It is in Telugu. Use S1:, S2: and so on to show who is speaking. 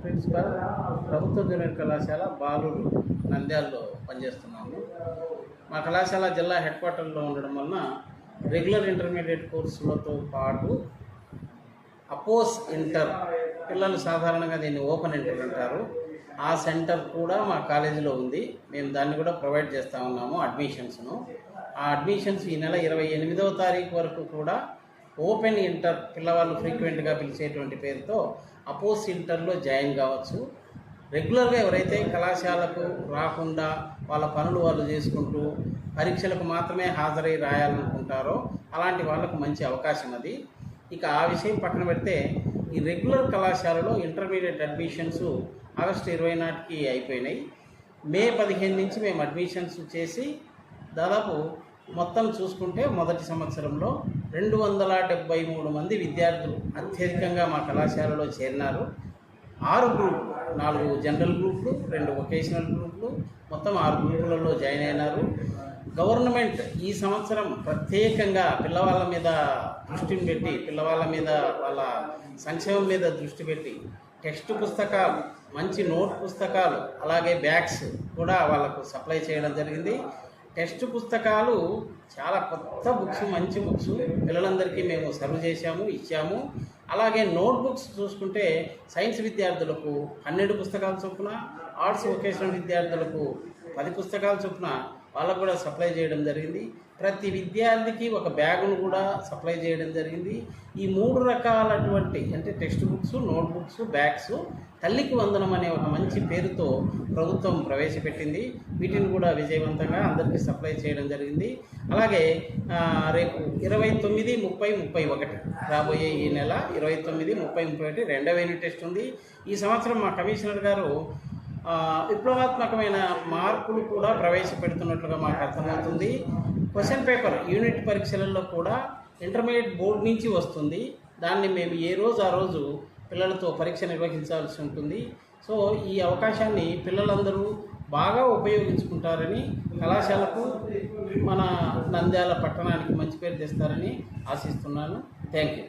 S1: ప్రిన్సిపల్ ప్రభుత్వ జూనియర్ కళాశాల బాలూరు నంద్యాలలో పనిచేస్తున్నాము. మా కళాశాల జిల్లా హెడ్ క్వార్టర్లో ఉండడం వలన రెగ్యులర్ ఇంటర్మీడియట్ కోర్సులతో పాటు అపోజ్ ఇంటర్, పిల్లలు సాధారణంగా దీన్ని ఓపెన్ ఇంటర్ అంటారు, ఆ సెంటర్ కూడా మా కాలేజీలో ఉంది. మేము దాన్ని కూడా ప్రొవైడ్ చేస్తూ ఉన్నాము అడ్మిషన్స్ను. ఆ అడ్మిషన్స్ ఈ నెల 28వ తారీఖు వరకు కూడా ఓపెన్ ఇంటర్, పిల్లవాళ్ళు ఫ్రీక్వెంట్గా పిలిచేటువంటి పేరుతో అపోజ్ ఇంటర్లో జాయిన్ కావచ్చు. రెగ్యులర్గా ఎవరైతే కళాశాలకు రాకుండా వాళ్ళ పనులు వాళ్ళు చేసుకుంటూ పరీక్షలకు మాత్రమే హాజరై రాయాలనుకుంటారో అలాంటి వాళ్ళకు మంచి అవకాశం అది. ఇక ఆ విషయం పక్కన పెడితే ఈ రెగ్యులర్ కళాశాలలో ఇంటర్మీడియట్ అడ్మిషన్స్ ఆగస్టు 20 నాటికి అయిపోయినాయి. మే 15 నుంచి మేము అడ్మిషన్స్ చేసి దాదాపు మొత్తం చూసుకుంటే మొదటి సంవత్సరంలో 273 మంది విద్యార్థులు అత్యధికంగా మా కళాశాలలో చేరినారు. 6 గ్రూపులు, 4 జనరల్ గ్రూపులు, 2 వొకేషనల్ గ్రూపులు, మొత్తం 6 గ్రూపులలో జాయిన్ అయినారు. గవర్నమెంట్ ఈ సంవత్సరం ప్రత్యేకంగా పిల్లవాళ్ళ మీద దృష్టిని పెట్టి, పిల్లవాళ్ళ మీద వాళ్ళ సంక్షేమం మీద దృష్టి పెట్టి టెక్స్ట్ పుస్తకాలు, మంచి నోట్ పుస్తకాలు, అలాగే బ్యాగ్స్ కూడా వాళ్ళకు సప్లై చేయడం జరిగింది. టెక్స్ట్ పుస్తకాలు చాలా కొత్త బుక్స్, మంచి బుక్స్ పిల్లలందరికీ మేము సర్వ్ చేశాము, ఇచ్చాము. అలాగే నోట్బుక్స్ చూసుకుంటే సైన్స్ విద్యార్థులకు 12 పుస్తకాల చొప్పున, ఆర్ట్స్ వొకేషనల్ విద్యార్థులకు 10 పుస్తకాల చొప్పున వాళ్ళకు కూడా సప్లై చేయడం జరిగింది. ప్రతి విద్యార్థికి ఒక బ్యాగును కూడా సప్లై చేయడం జరిగింది. ఈ 3 రకాలటువంటి అంటే టెక్స్ట్ బుక్స్, నోట్బుక్స్, బ్యాగ్స్ తల్లికి వందనం అనే ఒక మంచి పేరుతో ప్రభుత్వం ప్రవేశపెట్టింది. వీటిని కూడా విజయవంతంగా అందరికీ సప్లై చేయడం జరిగింది. అలాగే రేపు 29, 30, 31 రాబోయే ఈ నెల 29, 30, 31 రెండవ యూనిట్ టెస్ట్ ఉంది. ఈ సంవత్సరం మా కమిషనర్ గారు విప్లవాత్మకమైన మార్పులు కూడా ప్రవేశపెడుతున్నట్లుగా మాకు అర్థమవుతుంది. క్వశ్చన్ పేపర్ యూనిట్ పరీక్షలలో కూడా ఇంటర్మీడియట్ బోర్డు నుంచి వస్తుంది. దాన్ని మేము ఏ రోజు ఆ రోజు పిల్లలతో పరీక్ష నిర్వహించాల్సి ఉంటుంది. సో ఈ అవకాశాన్ని పిల్లలందరూ బాగా ఉపయోగించుకుంటారని, కళాశాలకు మన నంద్యాల పట్టణానికి మంచి పేరు తెస్తారని ఆశిస్తున్నాను. Thank you.